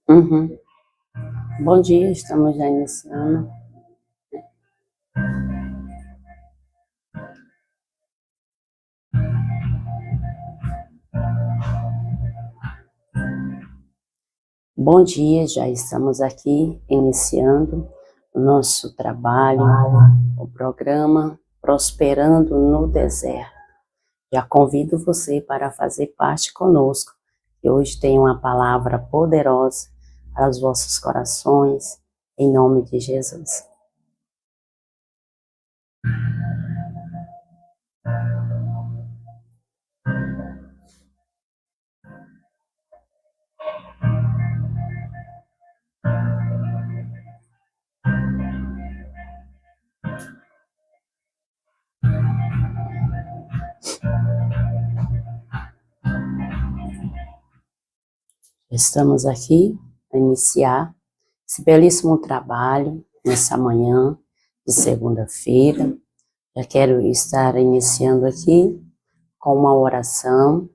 Uhum. Bom dia, estamos já iniciando. Bom dia, já estamos aqui iniciando o nosso trabalho, o programa Prosperando no Deserto. Já convido você para fazer parte conosco, que hoje tem uma palavra poderosa para os vossos corações, em nome de Jesus. Estamos aqui a iniciar esse belíssimo trabalho nessa manhã de segunda-feira. Já quero estar iniciando aqui com uma oração,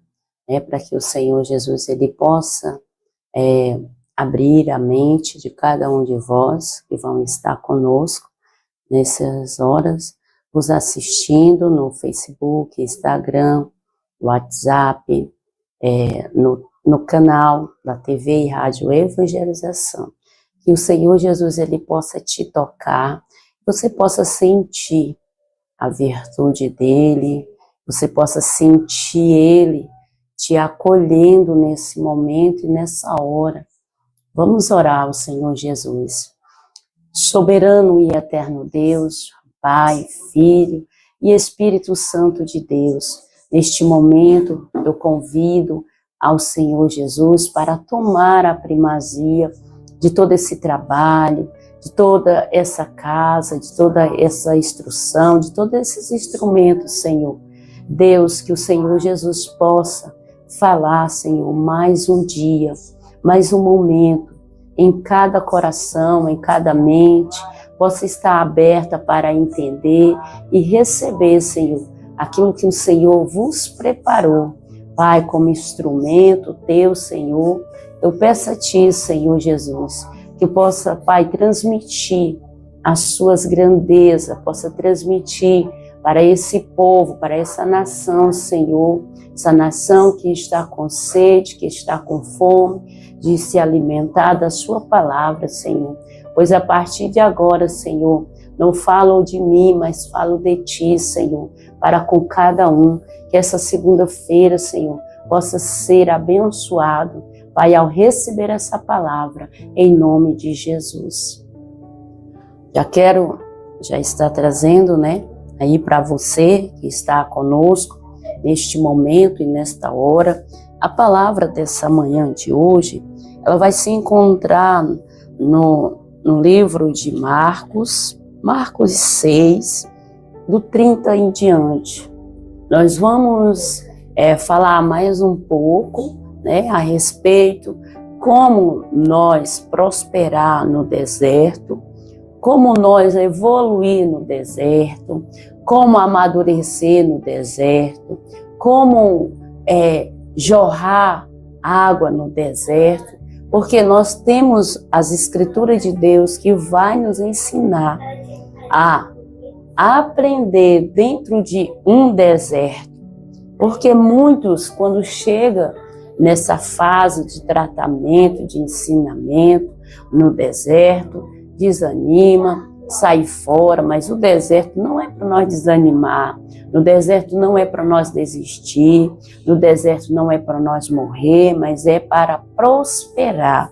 para que o Senhor Jesus ele possa abrir a mente de cada um de vós que vão estar conosco nessas horas, nos assistindo no Facebook, Instagram, WhatsApp, no canal da TV e Rádio Evangelização. Que o Senhor Jesus ele possa te tocar, você possa sentir a virtude dele, você possa sentir ele te acolhendo nesse momento e nessa hora. Vamos orar ao Senhor Jesus. Soberano e eterno Deus, Pai, Filho e Espírito Santo de Deus, neste momento eu convido ao Senhor Jesus para tomar a primazia de todo esse trabalho, de toda essa casa, de toda essa instrução, de todos esses instrumentos, Senhor. Deus, que o Senhor Jesus possa falar, Senhor, mais um dia, mais um momento, em cada coração, em cada mente, possa estar aberta para entender e receber, Senhor, aquilo que o Senhor vos preparou. Pai, como instrumento teu, Senhor, eu peço a ti, Senhor Jesus, que possa, Pai, transmitir as suas grandezas, possa transmitir para esse povo, para essa nação, Senhor, essa nação que está com sede, que está com fome, de se alimentar da sua palavra, Senhor. Pois a partir de agora, Senhor, não falo de mim, mas falo de ti, Senhor, para com cada um, que essa segunda-feira, Senhor, possa ser abençoado, Pai, ao receber essa palavra, em nome de Jesus. Já está trazendo, aí para você que está conosco, neste momento e nesta hora, a palavra dessa manhã de hoje, ela vai se encontrar no livro de Marcos 6, do 30 em diante. Nós vamos falar mais um pouco, a respeito como nós prosperar no deserto, como nós evoluir no deserto, como amadurecer no deserto, como jorrar água no deserto, porque nós temos as Escrituras de Deus que vai nos ensinar a aprender dentro de um deserto. Porque muitos, quando chegam nessa fase de tratamento, de ensinamento no deserto, desanima, sai fora, mas o deserto não é para nós desanimar, no deserto não é para nós desistir, no deserto não é para nós morrer, mas é para prosperar.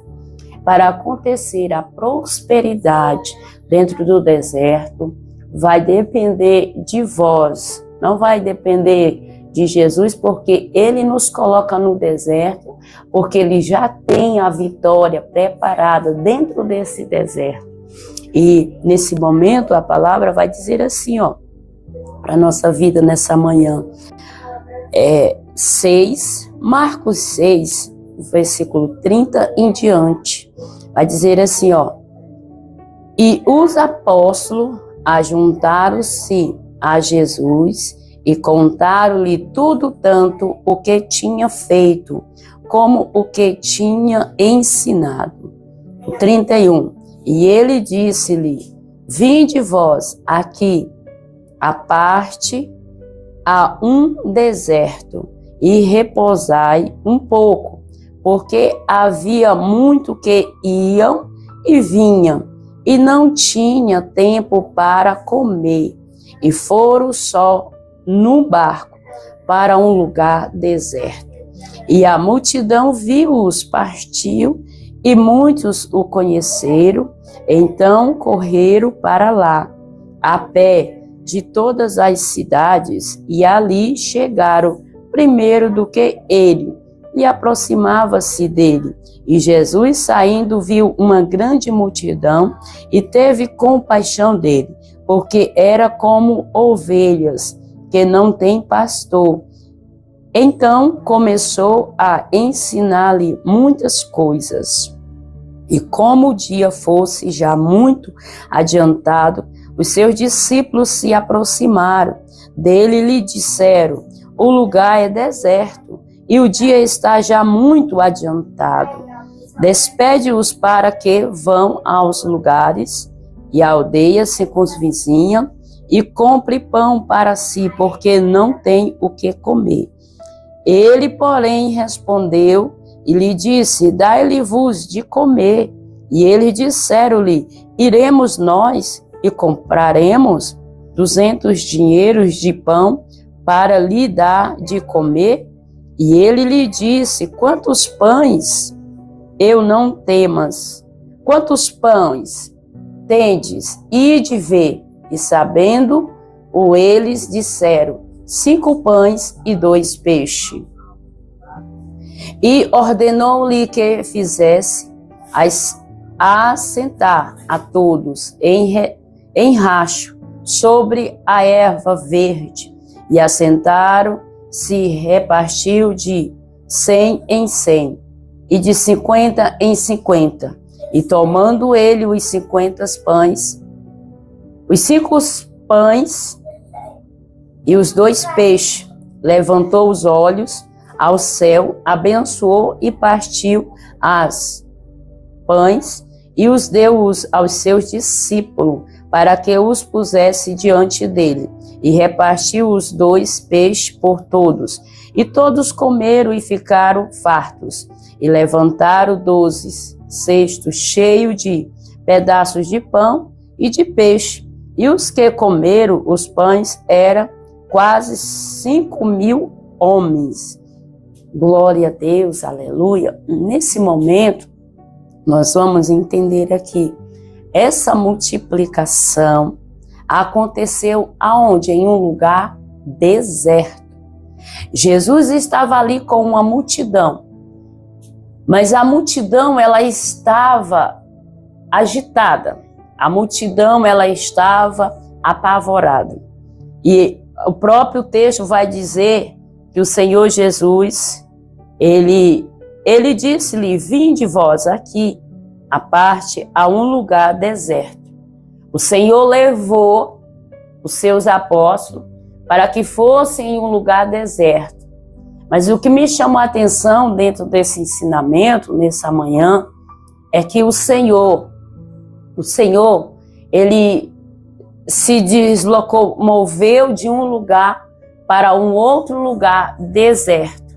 Para acontecer a prosperidade dentro do deserto, vai depender de vós, não vai depender de Jesus, porque ele nos coloca no deserto, porque ele já tem a vitória preparada dentro desse deserto. E nesse momento a palavra vai dizer assim, para a nossa vida nessa manhã. Marcos 6, versículo 30 em diante. Vai dizer assim, e os apóstolos ajuntaram-se a Jesus e contaram-lhe tudo tanto o que tinha feito. como o que tinha ensinado. 31. E ele disse-lhe: vinde vós aqui, à parte, a um deserto, e repousai um pouco, porque havia muito que iam e vinham, e não tinha tempo para comer, e foram só no barco para um lugar deserto. E a multidão viu-os partiu, e muitos o conheceram, então correram para lá, a pé, de todas as cidades, e ali chegaram primeiro do que ele, e aproximava-se dele. E Jesus, saindo, viu uma grande multidão, e teve compaixão dele, porque era como ovelhas que não têm pastor. Então começou a ensinar-lhe muitas coisas. E como o dia fosse já muito adiantado, os seus discípulos se aproximaram dele e lhe disseram: o lugar é deserto e o dia está já muito adiantado. Despede-os para que vão aos lugares e aldeias circunvizinhas e compre pão para si, porque não tem o que comer. Ele, porém, respondeu e lhe disse: dai-lhe-vos de comer. E eles disseram-lhe: iremos nós e compraremos 200 dinheiros de pão para lhe dar de comer? E ele lhe disse: quantos pães? Eu não temas. Quantos pães tendes? Ide ver. E sabendo, eles disseram: 5 pães e 2 peixes. E ordenou-lhe que fizesse assentar a todos em racho sobre a erva verde. E assentaram, se repartiu de 100 em 100 e de 50 em 50. E tomando ele os 50 pães, os 5 pães e os 2 peixes, levantou os olhos ao céu, abençoou e partiu as pães e os deu aos seus discípulos, para que os pusesse diante dele. E repartiu os 2 peixes por todos. E todos comeram e ficaram fartos. E levantaram 12 cestos cheios de pedaços de pão e de peixe. E os que comeram os pães eram quase 5.000 homens. Glória a Deus, aleluia. Nesse momento, nós vamos entender aqui, essa multiplicação aconteceu aonde? Em um lugar deserto. Jesus estava ali com uma multidão, mas a multidão ela estava agitada, a multidão ela estava apavorada. E o próprio texto vai dizer que o Senhor Jesus, ele disse-lhe: vinde vós aqui, à parte, a um lugar deserto. O Senhor levou os seus apóstolos para que fossem em um lugar deserto. Mas o que me chamou a atenção dentro desse ensinamento, nessa manhã, é que o Senhor, ele se deslocou, moveu de um lugar para um outro lugar deserto.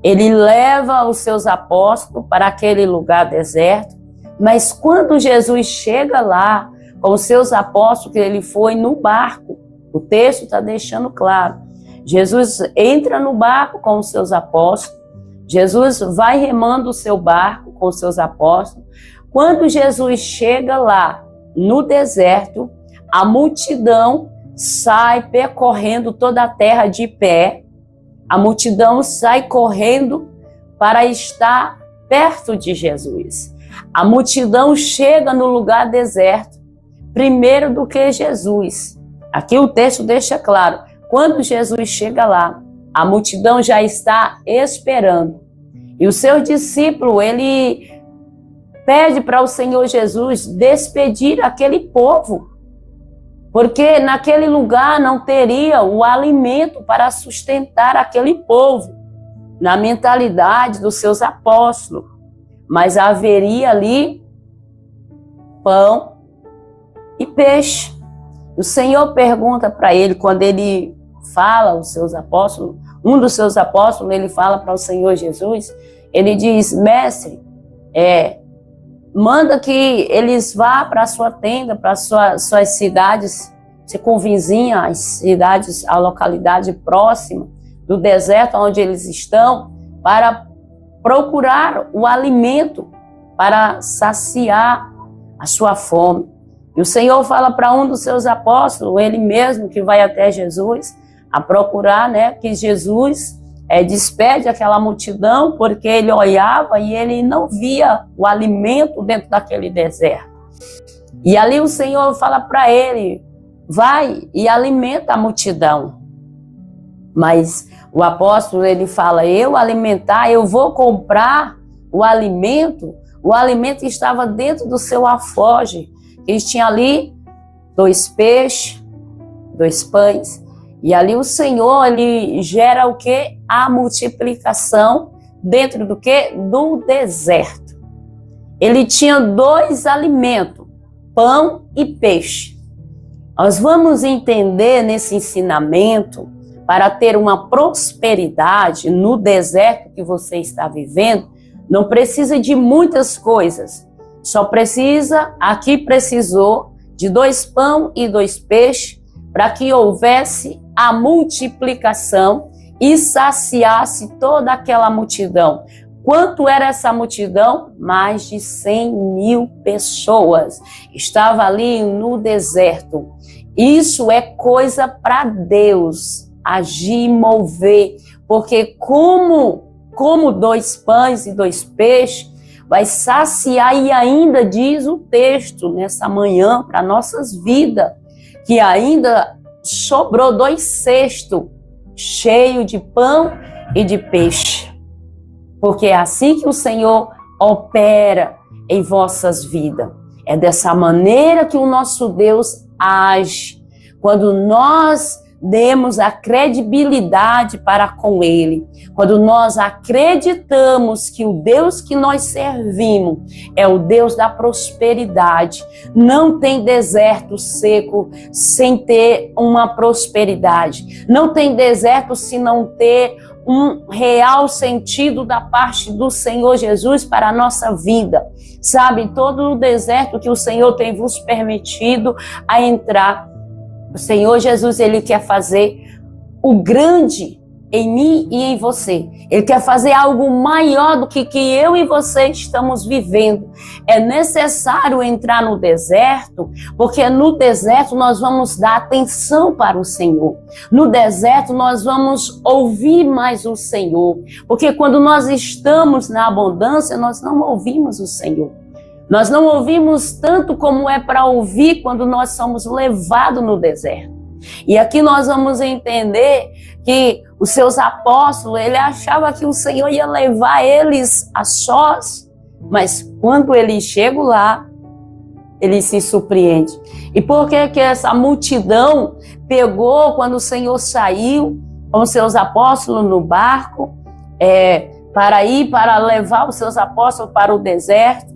Ele leva os seus apóstolos para aquele lugar deserto, mas quando Jesus chega lá com os seus apóstolos, que ele foi no barco, o texto está deixando claro, Jesus entra no barco com os seus apóstolos, Jesus vai remando o seu barco com os seus apóstolos. Quando Jesus chega lá no deserto, a multidão sai percorrendo toda a terra de pé. A multidão sai correndo para estar perto de Jesus. A multidão chega no lugar deserto primeiro do que Jesus. Aqui o texto deixa claro, quando Jesus chega lá, a multidão já está esperando. E o seu discípulo, ele pede para o Senhor Jesus despedir aquele povo, porque naquele lugar não teria o alimento para sustentar aquele povo. na mentalidade dos seus apóstolos, mas haveria ali pão e peixe. O Senhor pergunta para ele, quando ele fala aos seus apóstolos, um dos seus apóstolos, ele fala para o Senhor Jesus, ele diz: mestre, manda que eles vá para a sua tenda, para suas cidades, circunvizinha, as cidades, a localidade próxima do deserto onde eles estão, para procurar o alimento, para saciar a sua fome. E o Senhor fala para um dos seus apóstolos, ele mesmo que vai até Jesus, a procurar, né, que Jesus despede aquela multidão, porque ele olhava e ele não via o alimento dentro daquele deserto. E ali o Senhor fala para ele: vai e alimenta a multidão. Mas o apóstolo, ele fala: eu alimentar, eu vou comprar o alimento estava dentro do seu alforje. Eles tinham ali 2 peixes, 2 pães. E ali o Senhor, ele gera o quê? A multiplicação dentro do quê? Do deserto. Ele tinha 2 alimentos, pão e peixe. Nós vamos entender nesse ensinamento, para ter uma prosperidade no deserto que você está vivendo, não precisa de muitas coisas. Só precisou de 2 pães e 2 peixes, para que houvesse a multiplicação e saciasse toda aquela multidão. Quanto era essa multidão? Mais de 100.000 pessoas. Estava ali no deserto. Isso é coisa para Deus agir e mover, porque como 2 pães e 2 peixes vai saciar, e ainda diz o texto nessa manhã para nossas vidas, que ainda sobrou 2 cestos cheios de pão e de peixe. Porque é assim que o Senhor opera em vossas vidas. É dessa maneira que o nosso Deus age. Quando nós demos a credibilidade para com Ele, quando nós acreditamos que o Deus que nós servimos é o Deus da prosperidade. Não tem deserto seco sem ter uma prosperidade. Não tem deserto se não ter um real sentido da parte do Senhor Jesus para a nossa vida. Sabe, todo o deserto que o Senhor tem vos permitido a entrar, o Senhor Jesus, Ele quer fazer o grande em mim e em você. Ele quer fazer algo maior do que eu e você estamos vivendo. É necessário entrar no deserto, porque no deserto nós vamos dar atenção para o Senhor. No deserto nós vamos ouvir mais o Senhor. Porque quando nós estamos na abundância, nós não ouvimos o Senhor. Nós não ouvimos tanto como é para ouvir quando nós somos levados no deserto. E aqui nós vamos entender que os seus apóstolos, ele achava que o Senhor ia levar eles a sós, mas quando eles chegam lá, ele se surpreende. E por que essa multidão pegou quando o Senhor saiu com os seus apóstolos no barco, para levar os seus apóstolos para o deserto?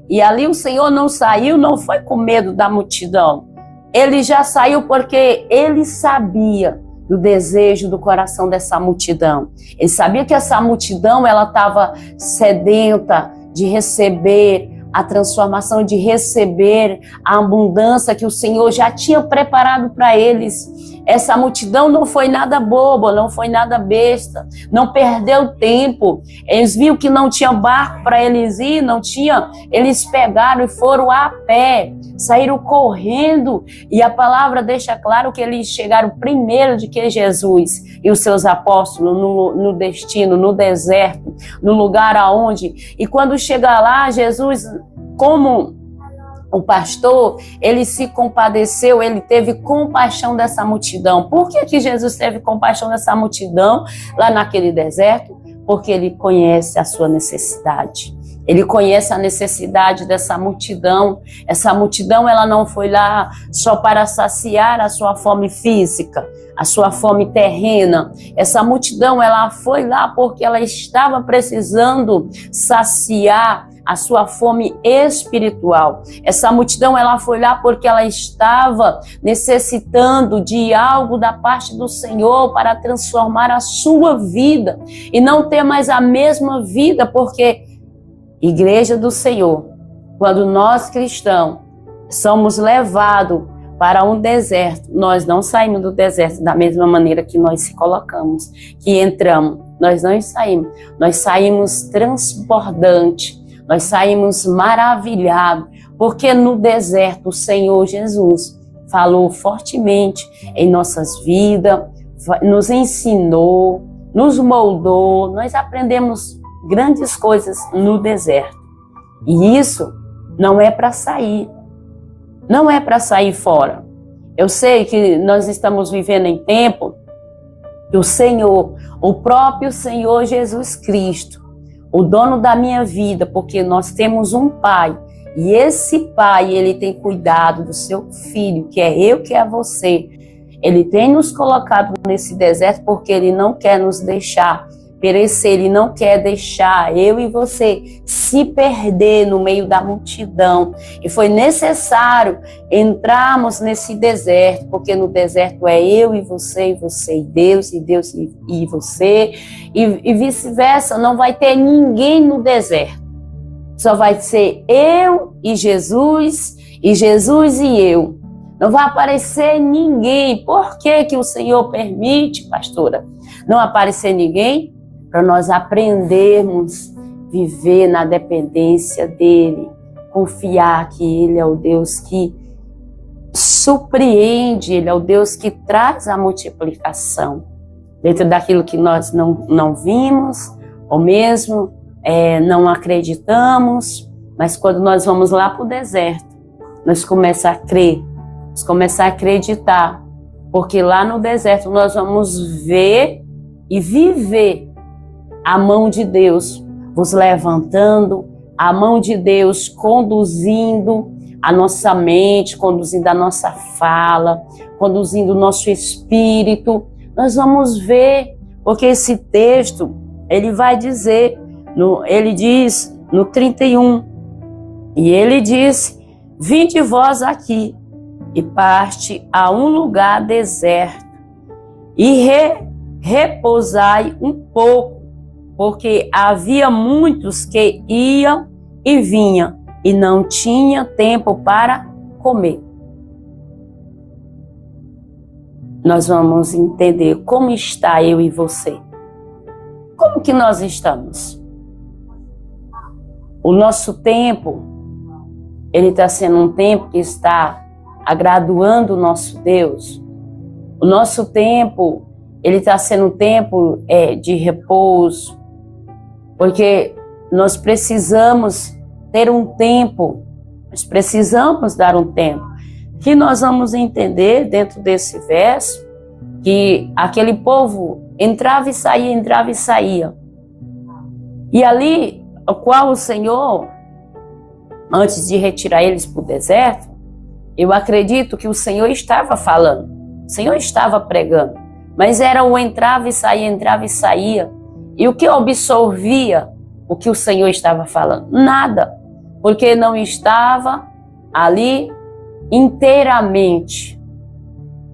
E ali o Senhor não saiu, não foi com medo da multidão. Ele já saiu porque ele sabia do desejo do coração dessa multidão. Ele sabia que essa multidão, ela estava sedenta de receber a transformação, de receber a abundância que o Senhor já tinha preparado para eles. Essa multidão não foi nada boba, não foi nada besta, não perdeu tempo. Eles viram que não tinha barco para eles ir, não tinha. Eles pegaram e foram a pé, saíram correndo. E a palavra deixa claro que eles chegaram primeiro de que Jesus e os seus apóstolos no destino, no deserto, no lugar aonde. E quando chega lá, Jesus, como o pastor, ele se compadeceu, ele teve compaixão dessa multidão. Por que Jesus teve compaixão dessa multidão lá naquele deserto? Porque ele conhece a sua necessidade. Ele conhece a necessidade dessa multidão. Essa multidão, ela não foi lá só para saciar a sua fome física, a sua fome terrena. Essa multidão, ela foi lá porque ela estava precisando saciar a sua fome espiritual. Essa multidão, ela foi lá porque ela estava necessitando de algo da parte do Senhor para transformar a sua vida e não ter mais a mesma vida, porque Igreja do Senhor, quando nós cristãos somos levados para um deserto, nós não saímos do deserto da mesma maneira que nós se colocamos, que entramos. Nós não saímos. Nós saímos transbordantes, nós saímos maravilhados, porque no deserto o Senhor Jesus falou fortemente em nossas vidas, nos ensinou, nos moldou, nós aprendemos grandes coisas no deserto. E isso não é para sair. Não é para sair fora. Eu sei que nós estamos vivendo em tempo que o Senhor, o próprio Senhor Jesus Cristo, o dono da minha vida, porque nós temos um Pai, e esse Pai, ele tem cuidado do seu filho, que é eu, que é você. Ele tem nos colocado nesse deserto porque ele não quer nos deixar perecer, ele não quer deixar eu e você se perder no meio da multidão. E foi necessário entrarmos nesse deserto, porque no deserto é eu e você e Deus e você, e vice-versa. Não vai ter ninguém no deserto, só vai ser eu e Jesus e eu. Não vai aparecer ninguém. Por que o Senhor permite, pastora, não aparecer ninguém? Para nós aprendermos a viver na dependência dEle, confiar que Ele é o Deus que surpreende, Ele é o Deus que traz a multiplicação dentro daquilo que nós não vimos, ou mesmo não acreditamos, mas quando nós vamos lá para o deserto, nós começamos a crer, nós começamos a acreditar, porque lá no deserto nós vamos ver e viver a mão de Deus vos levantando, a mão de Deus conduzindo a nossa mente, conduzindo a nossa fala, conduzindo o nosso espírito. Nós vamos ver, porque esse texto, ele vai dizer, ele diz no 31, e ele diz: vinde vós aqui e parte a um lugar deserto e repousai um pouco, porque havia muitos que iam e vinham e não tinha tempo para comer. Nós vamos entender como está eu e você. Como que nós estamos? O nosso tempo, ele está sendo um tempo que está agradoando o nosso Deus. O nosso tempo, ele está sendo um tempo de repouso, porque nós precisamos ter um tempo, nós precisamos dar um tempo. Que nós vamos entender dentro desse verso que aquele povo entrava e saía. E ali, o qual o Senhor, antes de retirar eles para o deserto, eu acredito que o Senhor estava falando, o Senhor estava pregando, mas era o entrava e saía. E o que absorvia o que o Senhor estava falando? Nada, porque não estava ali inteiramente.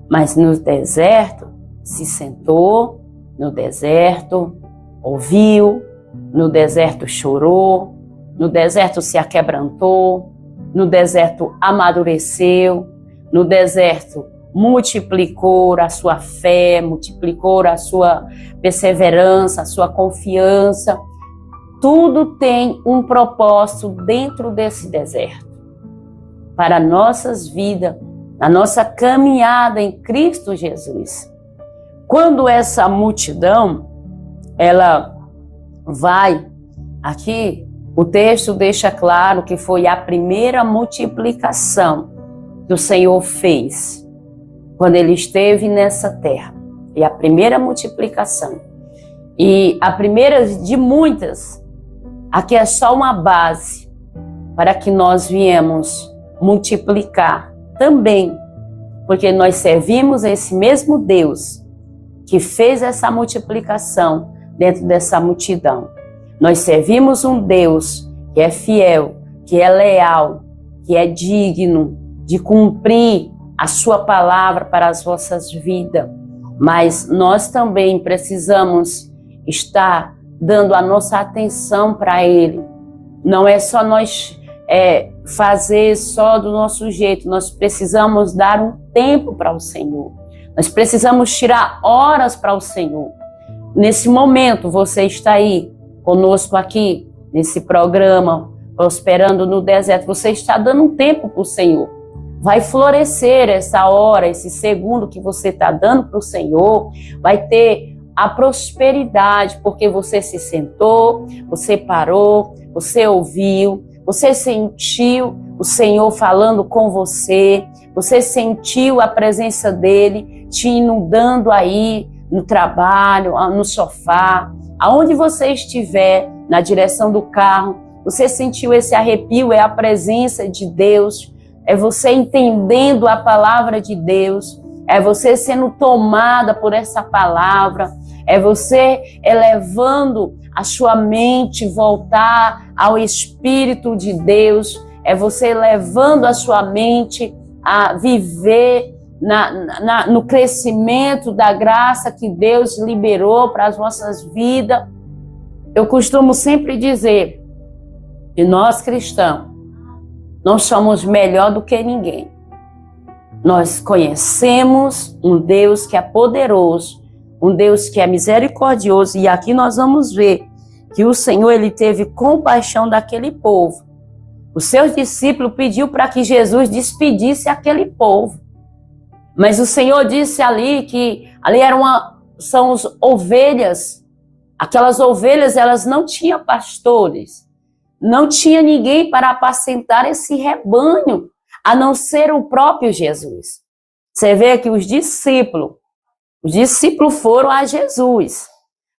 Mas no deserto, se sentou, no deserto, ouviu, no deserto chorou, no deserto se aquebrantou, no deserto amadureceu, no deserto multiplicou a sua fé, multiplicou a sua perseverança, a sua confiança. Tudo tem um propósito dentro desse deserto. Para nossas vidas, na nossa caminhada em Cristo Jesus. Quando essa multidão, ela vai, aqui o texto deixa claro que foi a primeira multiplicação que o Senhor fez quando ele esteve nessa terra. E a primeira multiplicação. E a primeira de muitas Aqui é só uma base para que nós viemos multiplicar também, porque nós servimos esse mesmo Deus que fez essa multiplicação dentro dessa multidão. Nós servimos um Deus que é fiel, que é leal, que é digno de cumprir a sua palavra para as vossas vidas. Mas nós também precisamos estar dando a nossa atenção para Ele. Não é só nós fazer só do nosso jeito, nós precisamos dar um tempo para o Senhor. Nós precisamos tirar horas para o Senhor. Nesse momento, você está aí conosco aqui, nesse programa, Prosperando no Deserto, você está dando um tempo para o Senhor. Vai florescer essa hora, esse segundo que você está dando para o Senhor, vai ter a prosperidade, porque você se sentou, você parou, você ouviu, você sentiu o Senhor falando com você, você sentiu a presença dele te inundando aí no trabalho, no sofá, aonde você estiver, na direção do carro, você sentiu esse arrepio, é a presença de Deus, é você entendendo a palavra de Deus, é você sendo tomada por essa palavra, é você elevando a sua mente, voltar ao Espírito de Deus, é você levando a sua mente a viver no crescimento da graça que Deus liberou para as nossas vidas. Eu costumo sempre dizer que nós cristãos não somos melhor do que ninguém. Nós conhecemos um Deus que é poderoso, um Deus que é misericordioso, e aqui nós vamos ver que o Senhor ele teve compaixão daquele povo. Os seus discípulos pediu para que Jesus despedisse aquele povo. Mas o Senhor disse ali que ali são as ovelhas. Aquelas ovelhas, elas não tinham pastores. Não tinha ninguém para apacentar esse rebanho, a não ser o próprio Jesus. Você vê que os discípulos foram a Jesus,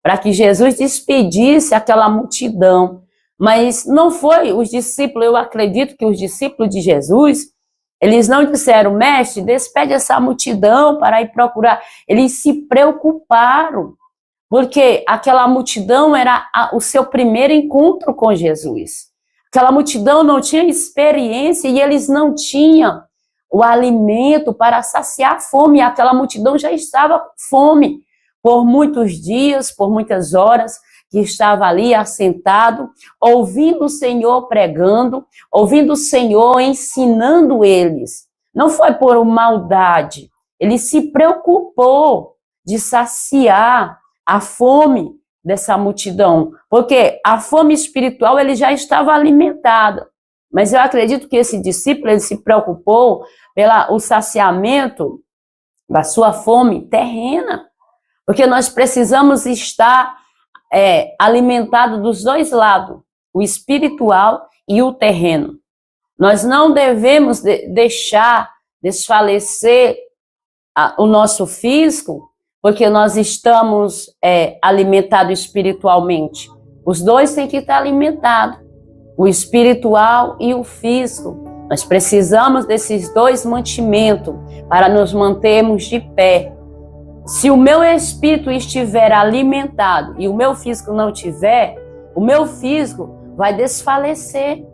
para que Jesus despedisse aquela multidão. Mas não foi os discípulos, eu acredito que os discípulos de Jesus, eles não disseram, mestre, despede essa multidão para ir procurar. Eles se preocuparam, porque aquela multidão era o seu primeiro encontro com Jesus. Aquela multidão não tinha experiência e eles não tinham o alimento para saciar a fome. E aquela multidão já estava com fome por muitos dias, por muitas horas, que estava ali assentado, ouvindo o Senhor pregando, ouvindo o Senhor ensinando eles. Não foi por maldade, ele se preocupou de saciar a fome dessa multidão, porque a fome espiritual ele já estava alimentada, mas eu acredito que esse discípulo ele se preocupou pelo saciamento da sua fome terrena, porque nós precisamos estar alimentado dos dois lados, o espiritual e o terreno. Nós não devemos deixar desfalecer o nosso físico, porque nós estamos alimentados espiritualmente. Os dois têm que estar alimentados, o espiritual e o físico. Nós precisamos desses dois mantimentos para nos mantermos de pé. Se o meu espírito estiver alimentado e o meu físico não tiver, o meu físico vai desfalecer.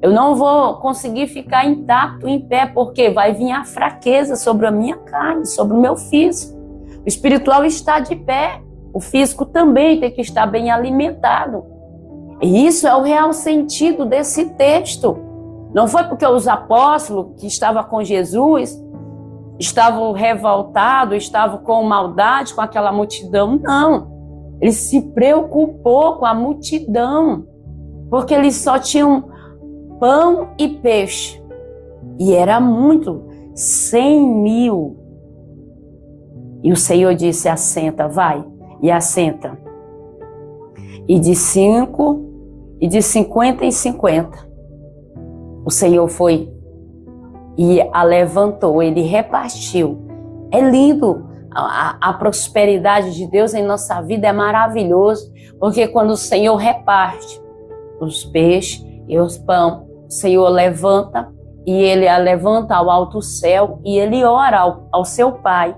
Eu não vou conseguir ficar intacto, em pé, porque vai vir a fraqueza sobre a minha carne, sobre o meu físico. O espiritual está de pé, o físico também tem que estar bem alimentado. E isso é o real sentido desse texto. Não foi porque os apóstolos que estavam com Jesus estavam revoltados, estavam com maldade com aquela multidão, não. Ele se preocupou com a multidão, porque eles só tinham pão e peixe. E era muito, 100.000. E o Senhor disse, assenta, vai, e assenta. E de 5, e de 50 em 50. O Senhor foi e a levantou, ele repartiu. É lindo, a prosperidade de Deus em nossa vida é maravilhoso, porque quando o Senhor reparte, os peixes e os pão. O Senhor levanta e ele a levanta ao alto céu e ele ora ao seu pai.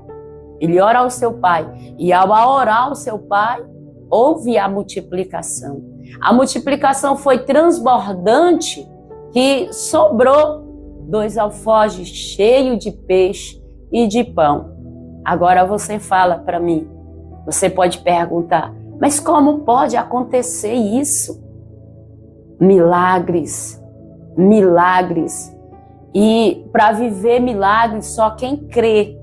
Ele ora ao seu pai e ao orar ao seu pai, houve a multiplicação. A multiplicação foi transbordante que sobrou 2 alforjes cheios de peixe e de pão. Agora você fala para mim, você pode perguntar, mas como pode acontecer isso? Milagres, milagres. E para viver milagres, só quem crê,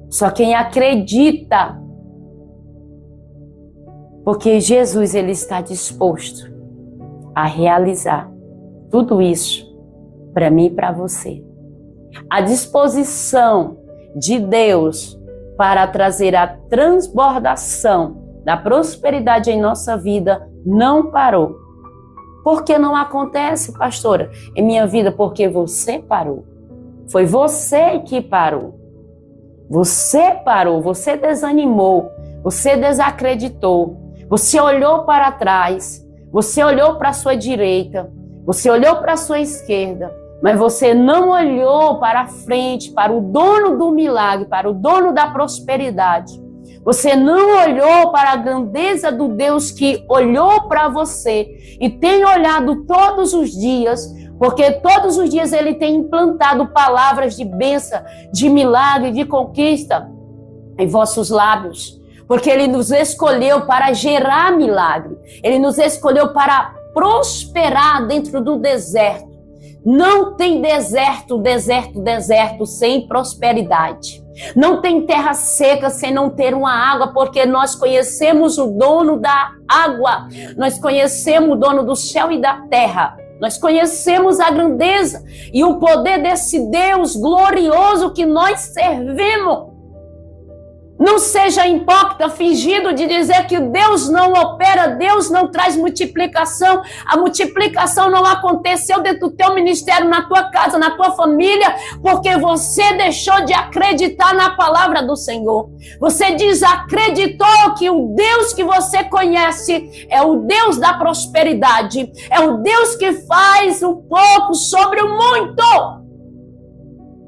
só quem acredita. Porque Jesus, ele está disposto a realizar tudo isso para mim e para você. A disposição de Deus para trazer a transbordação da prosperidade em nossa vida não parou. Por que não acontece, pastora, em minha vida? Porque você parou. Foi você que parou. Você parou, você desanimou, você desacreditou. Você olhou para trás, você olhou para a sua direita, você olhou para a sua esquerda, mas você não olhou para a frente, para o dono do milagre, para o dono da prosperidade. Você não olhou para a grandeza do Deus que olhou para você e tem olhado todos os dias, porque todos os dias ele tem implantado palavras de bênção, de milagre, de conquista em vossos lábios. Porque ele nos escolheu para gerar milagre. Ele nos escolheu para prosperar dentro do deserto. Não tem deserto sem prosperidade. Não tem terra seca sem não ter uma água, porque nós conhecemos o dono da água. Nós conhecemos o dono do céu e da terra. Nós conhecemos a grandeza e o poder desse Deus glorioso que nós servimos. Não seja hipócrita, fingido de dizer que Deus não opera, Deus não traz multiplicação. A multiplicação não aconteceu dentro do teu ministério, na tua casa, na tua família, porque você deixou de acreditar na palavra do Senhor. Você desacreditou que o Deus que você conhece é o Deus da prosperidade, é o Deus que faz o pouco sobre o muito.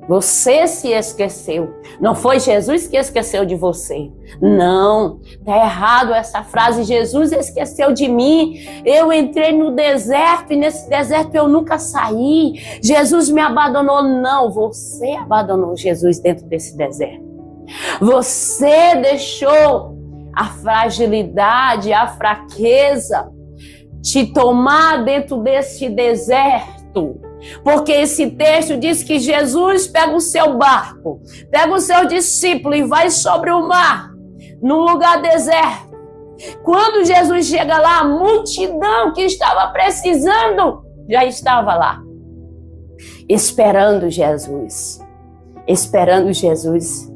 Você se esqueceu. Não foi Jesus que esqueceu de você. Não, está errado essa frase. Jesus esqueceu de mim. Eu entrei no deserto e nesse deserto eu nunca saí. Jesus me abandonou. Não, você abandonou Jesus dentro desse deserto. Você deixou a fragilidade, a fraqueza te tomar dentro desse deserto. Porque esse texto diz que Jesus pega o seu barco, pega o seu discípulo e vai sobre o mar, num lugar deserto. Quando Jesus chega lá, a multidão que estava precisando já estava lá, esperando Jesus. Esperando Jesus.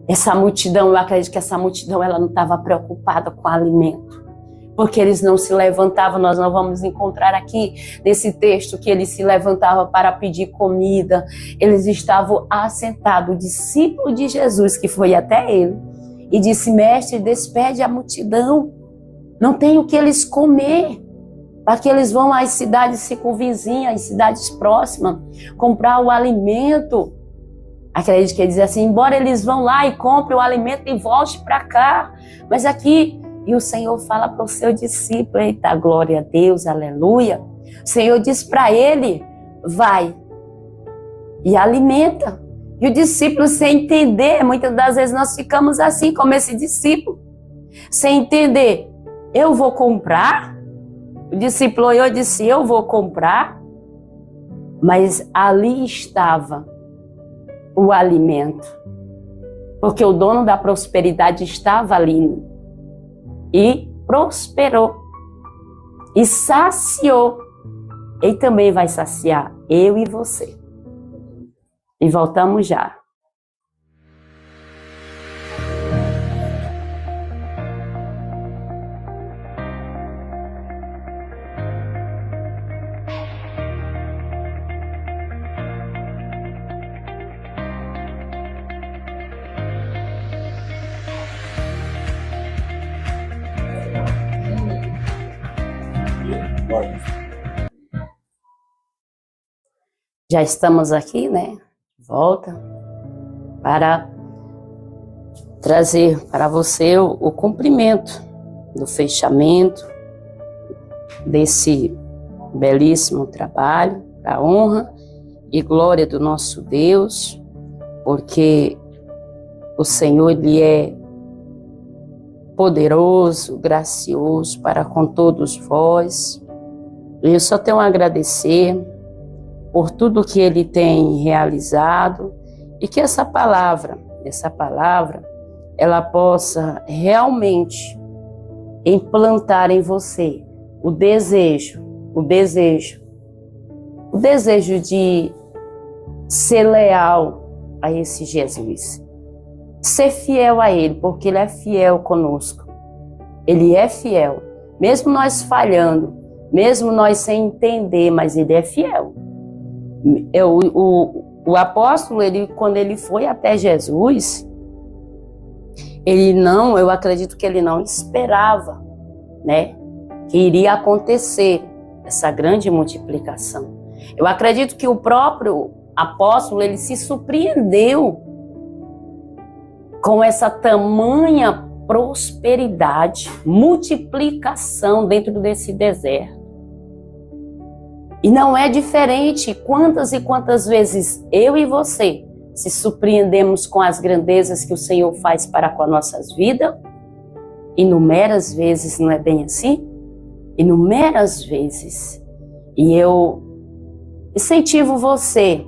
Essa multidão, eu acredito que essa multidão ela não estava preocupada com o alimento. Porque eles não se levantavam, nós não vamos encontrar aqui nesse texto que eles se levantavam para pedir comida. Eles estavam assentados, o discípulo de Jesus, que foi até ele, e disse, mestre, despede a multidão, não tem o que eles comer, para que eles vão às cidades circunvizinhas, às cidades próximas, comprar o alimento. Acredito que ele diz assim, embora eles vão lá e comprem o alimento e voltem para cá, mas aqui... E o Senhor fala para o seu discípulo, eita, glória a Deus, aleluia. O Senhor diz para ele, vai e alimenta. E o discípulo sem entender, muitas das vezes nós ficamos assim, como esse discípulo, sem entender, eu vou comprar? O discípulo olhou e disse, eu vou comprar? Mas ali estava o alimento, porque o dono da prosperidade estava ali. E prosperou, e saciou. Ele também vai saciar, eu e você. E voltamos já. Já estamos aqui, né? De volta para trazer para você o cumprimento do fechamento desse belíssimo trabalho, para a honra e glória do nosso Deus, porque o Senhor, Ele é poderoso, gracioso para com todos vós. Eu só tenho a agradecer por tudo que Ele tem realizado e que essa palavra, ela possa realmente implantar em você o desejo de ser leal a esse Jesus. Ser fiel a Ele, porque Ele é fiel conosco. Ele é fiel. Mesmo nós falhando, mesmo nós sem entender, mas Ele é fiel. O apóstolo, quando ele foi até Jesus, eu acredito que ele não esperava, né, que iria acontecer essa grande multiplicação. Eu acredito que o próprio apóstolo, ele se surpreendeu com essa tamanha prosperidade, multiplicação dentro desse deserto. E não é diferente quantas e quantas vezes eu e você se surpreendemos com as grandezas que o Senhor faz para com as nossas vidas. Inumeras vezes, não é bem assim? Inumeras vezes. E eu incentivo você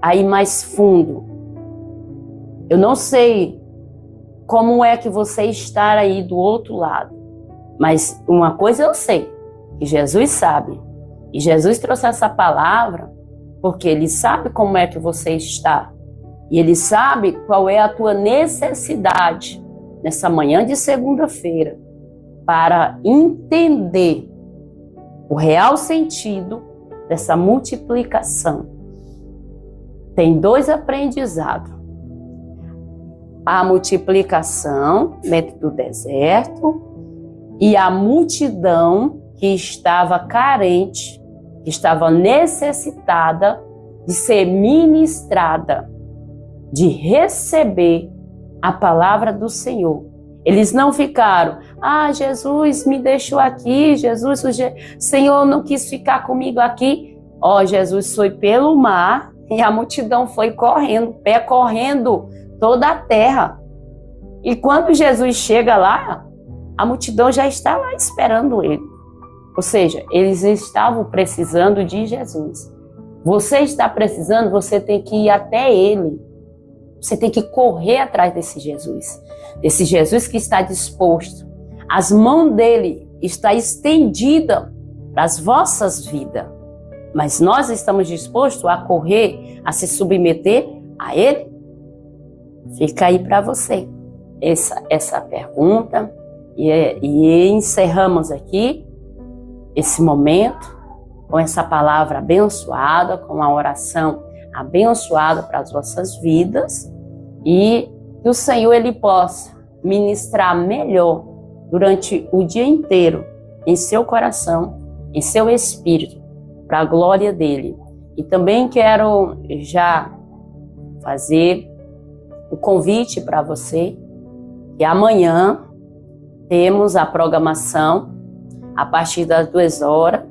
a ir mais fundo. Eu não sei como é que você está aí do outro lado, mas uma coisa eu sei, que Jesus sabe. E Jesus trouxe essa palavra porque Ele sabe como é que você está. E Ele sabe qual é a tua necessidade nessa manhã de segunda-feira para entender o real sentido dessa multiplicação. Tem dois aprendizados. A multiplicação dentro do deserto e a multidão que estava carente, que estava necessitada de ser ministrada, de receber a palavra do Senhor. Eles não ficaram, Jesus me deixou aqui, Senhor não quis ficar comigo aqui. Jesus foi pelo mar e a multidão foi correndo, percorrendo toda a terra. E quando Jesus chega lá, a multidão já está lá esperando Ele. Ou seja, eles estavam precisando de Jesus. Você está precisando, você tem que ir até Ele. Você tem que correr atrás desse Jesus que está disposto. As mãos dele está estendida para as vossas vidas. Mas nós estamos dispostos a correr, a se submeter a Ele? Fica aí para você essa pergunta. E encerramos aqui esse momento com essa palavra abençoada, com a oração abençoada para as vossas vidas, e que o Senhor Ele possa ministrar melhor durante o dia inteiro em seu coração, em seu espírito, para a glória dele. E também quero já fazer o convite para você que amanhã temos a programação a partir das 2h,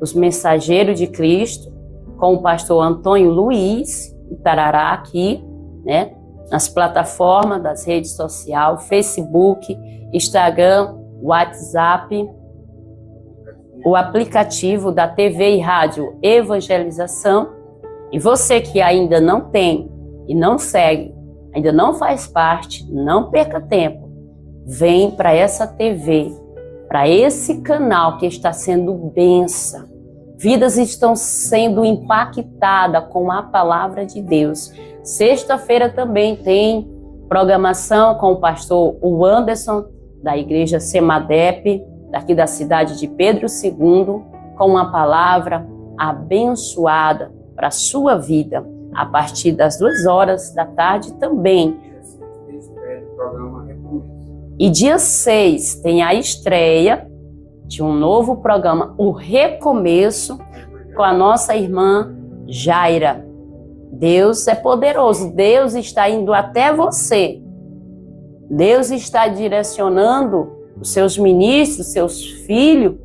os Mensageiros de Cristo, com o pastor Antônio Luiz, estará aqui, né, nas plataformas das redes sociais, Facebook, Instagram, WhatsApp, o aplicativo da TV e Rádio Evangelização. E você que ainda não tem e não segue, ainda não faz parte, não perca tempo, vem para essa TV, para esse canal que está sendo bênção. Vidas estão sendo impactadas com a palavra de Deus. Sexta-feira também tem programação com o pastor Anderson, da igreja Semadep, daqui da cidade de Pedro II, com uma palavra abençoada para a sua vida, a partir das 2h da tarde também. E dia 6 tem a estreia de um novo programa, O Recomeço, com a nossa irmã Jaira. Deus é poderoso, Deus está indo até você. Deus está direcionando os seus ministros, seus filhos,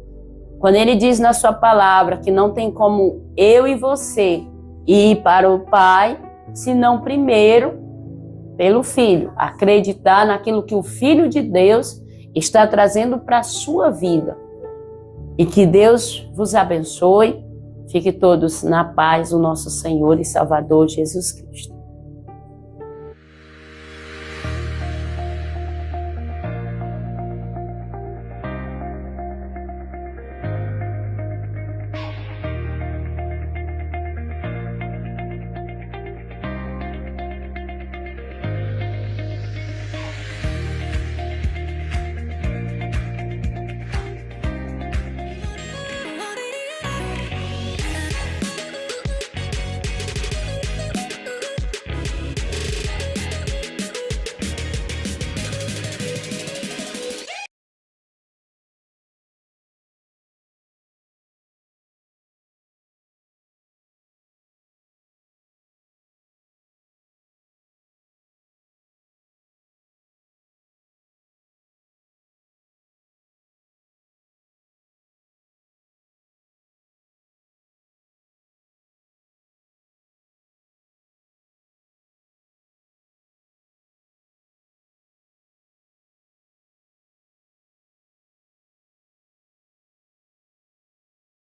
quando Ele diz na sua palavra que não tem como eu e você ir para o Pai, senão primeiro pelo Filho. Acreditar naquilo que o Filho de Deus está trazendo para a sua vida. E que Deus vos abençoe. Fique todos na paz do nosso Senhor e Salvador Jesus Cristo.